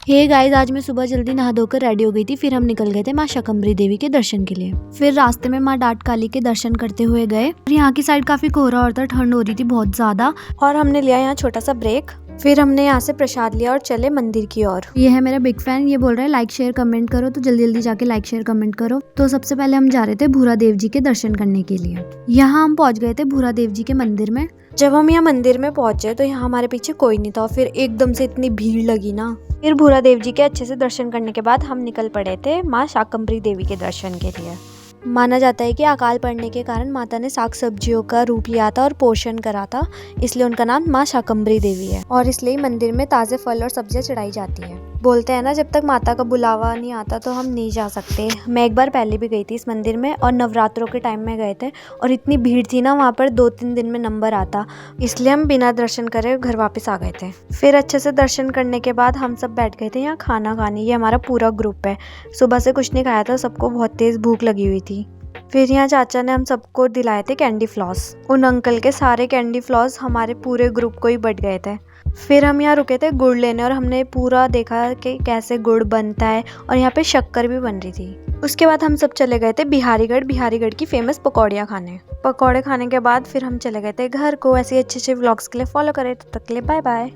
Hey guys, आज मैं सुबह जल्दी नहा धोकर रेडी हो गई थी। फिर हम निकल गए थे माँ शाकंभरी देवी के दर्शन के लिए। फिर रास्ते में माँ डाट काली के दर्शन करते हुए गए। यहाँ की साइड काफी कोहरा और था, ठंड हो रही थी बहुत ज्यादा, और हमने लिया यहाँ छोटा सा ब्रेक। फिर हमने यहाँ से प्रसाद लिया और चले मंदिर की ओर। ये है मेरा बिग फैन, ये बोल रहा है लाइक शेयर कमेंट करो, तो जल्दी जल्दी जाके लाइक शेयर कमेंट करो। तो सबसे पहले हम जा रहे थे भूरा देव जी के दर्शन करने के लिए। यहाँ हम पहुंच गए थे भूरा देव जी के मंदिर में। जब हम यहाँ मंदिर में पहुंचे तो यहाँ हमारे पीछे कोई नहीं था, फिर एकदम से इतनी भीड़ लगी ना। फिर भूरा देव जी के अच्छे से दर्शन करने के बाद हम निकल पड़े थे माँ शाकंभरी देवी के दर्शन के लिए। माना जाता है कि अकाल पड़ने के कारण माता ने साग सब्जियों का रूप लिया था और पोषण करा था, इसलिए उनका नाम माँ शाकंभरी देवी है। और इसलिए मंदिर में ताजे फल और सब्जियां चढ़ाई जाती है। बोलते हैं ना, जब तक माता का बुलावा नहीं आता तो हम नहीं जा सकते। मैं एक बार पहले भी गई थी इस मंदिर में, और नवरात्रों के टाइम में गए थे, और इतनी भीड़ थी ना वहाँ पर, 2-3 दिन में नंबर आता, इसलिए हम बिना दर्शन करे घर वापस आ गए थे। फिर अच्छे से दर्शन करने के बाद हम सब बैठ गए थे यहाँ खाना खाने। ये हमारा पूरा ग्रुप है। सुबह से कुछ नहीं खाया था, सबको बहुत तेज भूख लगी हुई थी। फिर यहाँ चाचा ने हम सबको दिलाए थे कैंडी फ्लॉस। उन अंकल के सारे कैंडी फ्लॉस हमारे पूरे ग्रुप को ही बट गए थे। फिर हम यहाँ रुके थे गुड़ लेने, और हमने पूरा देखा कि कैसे गुड़ बनता है, और यहाँ पे शक्कर भी बन रही थी। उसके बाद हम सब चले गए थे बिहारीगढ़ की फेमस पकौड़ियाँ खाने। पकौड़े खाने के बाद फिर हम चले गए थे घर को। ऐसे अच्छे अच्छे व्लॉग्स के लिए फॉलो करें। तब तक के लिए बाय बाय।